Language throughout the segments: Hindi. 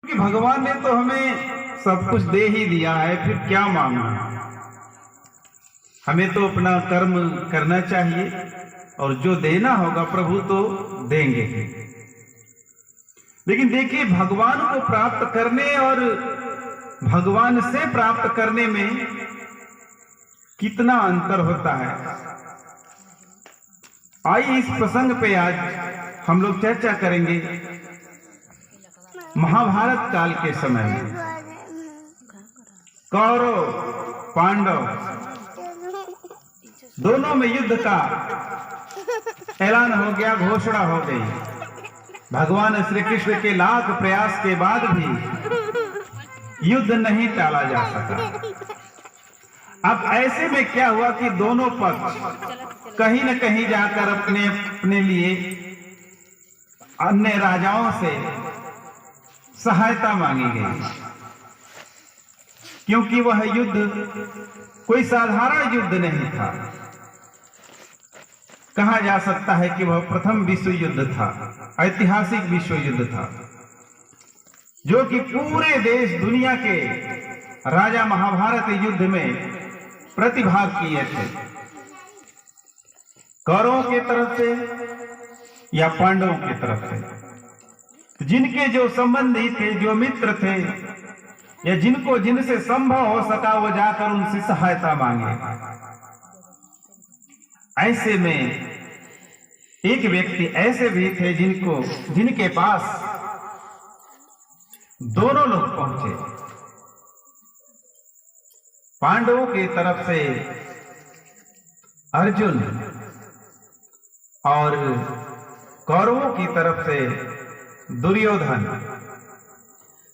कि भगवान ने तो हमें सब कुछ दे ही दिया है, फिर क्या मांगना। हमें तो अपना कर्म करना चाहिए और जो देना होगा प्रभु तो देंगे। लेकिन देखिए, भगवान को प्राप्त करने और भगवान से प्राप्त करने में कितना अंतर होता है। आइए इस प्रसंग पे आज हम लोग चर्चा करेंगे। महाभारत काल के समय में कौरव पांडव दोनों में युद्ध का ऐलान हो गया, घोषणा हो गई। भगवान श्री कृष्ण के लाख प्रयास के बाद भी युद्ध नहीं टाला जा सका। अब ऐसे में क्या हुआ कि दोनों पक्ष कहीं न कहीं जाकर अपने लिए अन्य राजाओं से सहायता मांगी गई, क्योंकि वह युद्ध कोई साधारण युद्ध नहीं था। कहा जा सकता है कि वह प्रथम विश्व युद्ध था, ऐतिहासिक विश्व युद्ध था, जो कि पूरे देश दुनिया के राजा महाभारत युद्ध में प्रतिभाग किए थे, कौरवों के तरफ से या पांडवों की तरफ से। जिनके जो संबंधी थे, जो मित्र थे, या जिनसे संभव हो सका वो जाकर उनसे सहायता मांगे। ऐसे में एक व्यक्ति ऐसे भी थे जिनके पास दोनों लोग पहुंचे। पांडवों की तरफ से अर्जुन और कौरवों की तरफ से दुर्योधन।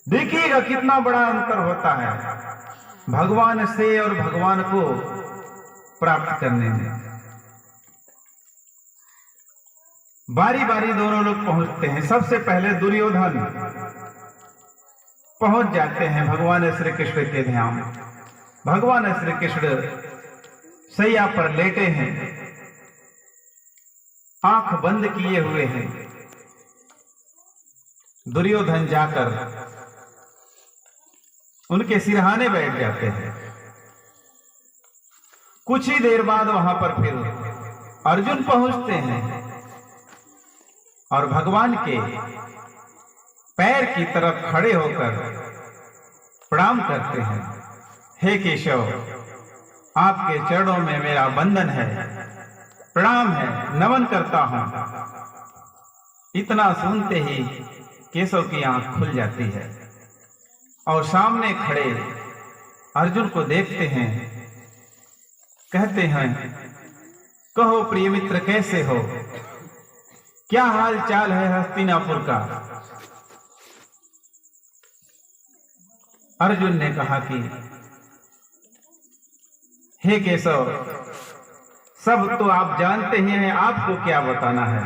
देखिएगा कितना बड़ा अंतर होता है भगवान से और भगवान को प्राप्त करने में। बारी बारी दोनों लोग पहुंचते हैं। सबसे पहले दुर्योधन पहुंच जाते हैं भगवान श्री कृष्ण के ध्यान। भगवान श्री कृष्ण सैया पर लेटे हैं, आंख बंद किए हुए हैं। दुर्योधन जाकर उनके सिरहाने बैठ जाते हैं। कुछ ही देर बाद वहां पर फिर अर्जुन पहुंचते हैं और भगवान के पैर की तरफ खड़े होकर प्रणाम करते हैं। हे केशव, आपके चरणों में मेरा बंधन है, प्रणाम है, नमन करता हूं। इतना सुनते ही केशव की आंख खुल जाती है और सामने खड़े अर्जुन को देखते हैं। कहते हैं, कहो प्रिय मित्र, कैसे हो? क्या हाल चाल है हस्तिनापुर का? अर्जुन ने कहा कि हे केशव, सब तो आप जानते ही हैं, आपको क्या बताना है।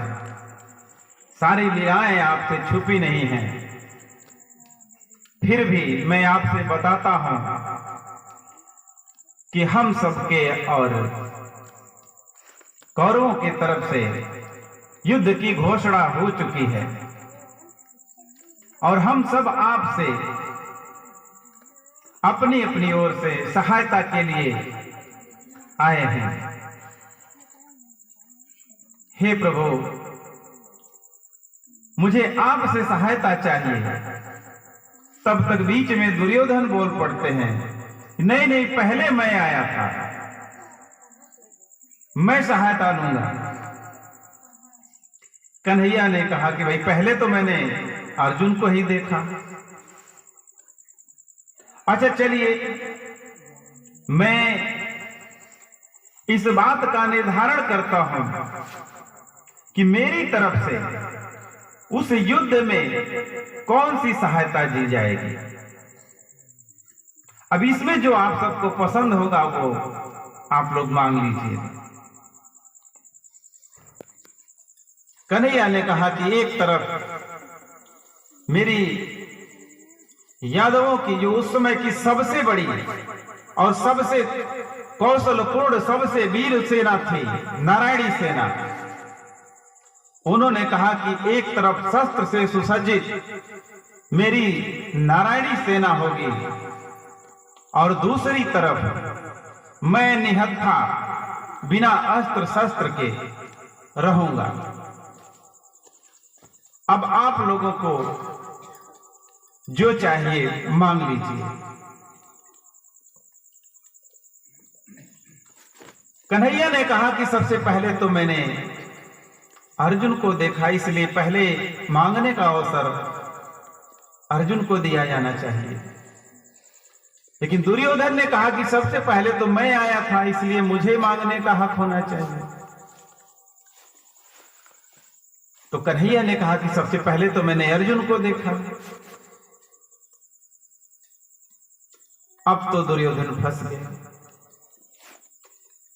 सारी लीलाएं आपसे छुपी नहीं हैं। फिर भी मैं आपसे बताता हूं कि हम सबके और कौरवों की तरफ से युद्ध की घोषणा हो चुकी है और हम सब आपसे अपनी अपनी ओर से सहायता के लिए आए हैं। हे प्रभु, मुझे आपसे सहायता चाहिए। तब तक बीच में दुर्योधन बोल पड़ते हैं, नहीं नहीं, पहले मैं आया था, मैं सहायता लूंगा। कन्हैया ने कहा कि भाई पहले तो मैंने अर्जुन को ही देखा। अच्छा चलिए, मैं इस बात का निर्धारण करता हूं कि मेरी तरफ से उस युद्ध में कौन सी सहायता दी जाएगी। अब इसमें जो आप सबको पसंद होगा वो आप लोग मांग लीजिए। कन्हैया ने कहा कि एक तरफ मेरी यादवों की जो उस समय की सबसे बड़ी और सबसे कौशलपूर्ण, सबसे वीर सेना थी, नारायणी सेना, उन्होंने कहा कि एक तरफ शस्त्र से सुसज्जित मेरी नारायणी सेना होगी और दूसरी तरफ मैं निहत्था बिना अस्त्र शस्त्र के रहूंगा। अब आप लोगों को जो चाहिए मांग लीजिए। कन्हैया ने कहा कि सबसे पहले तो मैंने अर्जुन को देखा, इसलिए पहले मांगने का अवसर अर्जुन को दिया जाना चाहिए। लेकिन दुर्योधन ने कहा कि सबसे पहले तो मैं आया था, इसलिए मुझे मांगने का हक होना चाहिए। तो कन्हैया ने कहा कि सबसे पहले तो मैंने अर्जुन को देखा। अब तो दुर्योधन फंस गया।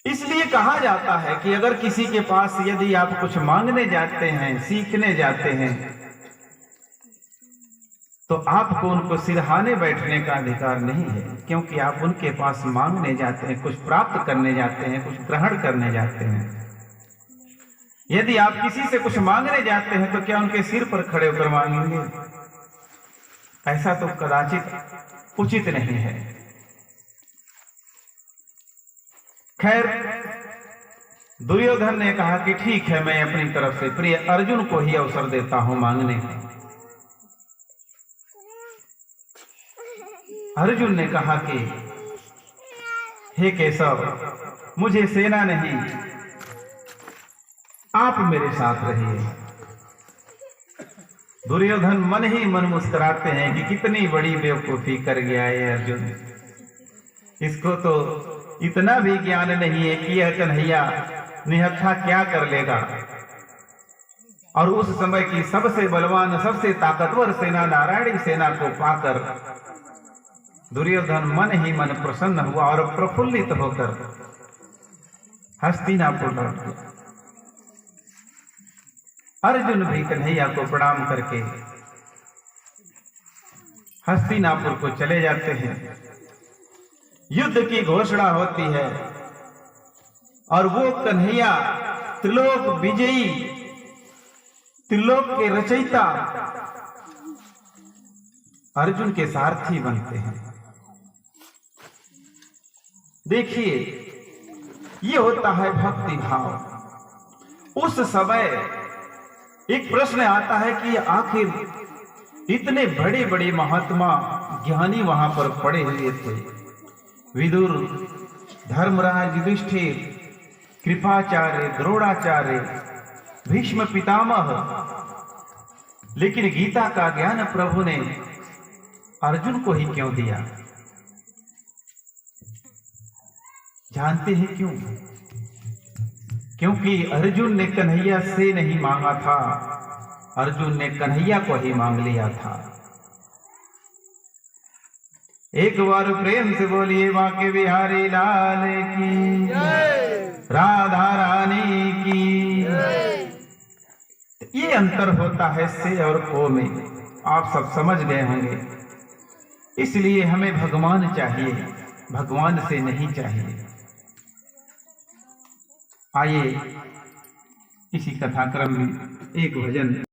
इसलिए कहा जाता है कि अगर किसी के पास यदि आप कुछ मांगने जाते हैं, सीखने जाते हैं, तो आपको उनको सिरहाने बैठने का अधिकार नहीं है, क्योंकि आप उनके पास मांगने जाते हैं, कुछ प्राप्त करने जाते हैं, कुछ ग्रहण करने जाते हैं। यदि आप किसी से कुछ मांगने जाते हैं तो क्या उनके सिर पर खड़े होकर मांगेंगे? ऐसा तो कदाचित उचित नहीं है। खैर, दुर्योधन ने कहा कि ठीक है, मैं अपनी तरफ से प्रिय अर्जुन को ही अवसर देता हूं मांगने का। अर्जुन ने कहा कि हे केशव, मुझे सेना नहीं, आप मेरे साथ रहिए। दुर्योधन मन ही मन मुस्कुराते हैं कि कितनी बड़ी बेवकूफी कर गया है अर्जुन। इसको तो इतना भी ज्ञान नहीं है कि यह कन्हैया निहत्था क्या कर लेगा। और उस समय की सबसे बलवान, सबसे ताकतवर सेना नारायणी सेना को पाकर दुर्योधन मन ही मन प्रसन्न हुआ और प्रफुल्लित होकर हस्तिनापुर लौट गया। अर्जुन भी कन्हैया को प्रणाम करके हस्तिनापुर को चले जाते हैं। युद्ध की घोषणा होती है और वो कन्हैया त्रिलोक विजयी, त्रिलोक के रचयिता अर्जुन के सारथी बनते हैं। देखिए, ये होता है भक्ति भाव। उस समय एक प्रश्न आता है कि आखिर इतने बड़े बड़े महात्मा ज्ञानी वहां पर पड़े हुए थे, विदुर, धर्मराज युधिष्ठिर, कृपाचार्य, द्रोणाचार्य, भीष्म पितामह, लेकिन गीता का ज्ञान प्रभु ने अर्जुन को ही क्यों दिया? जानते हैं क्यों? क्योंकि अर्जुन ने कन्हैया से नहीं मांगा था, अर्जुन ने कन्हैया को ही मांग लिया था। एक बार प्रेम से बोलिए बांके बिहारी लाल की, राधा रानी की। ये अंतर होता है से और ओ में, आप सब समझ गए होंगे। इसलिए हमें भगवान चाहिए, भगवान से नहीं चाहिए। आइए इसी कथाक्रम में एक भजन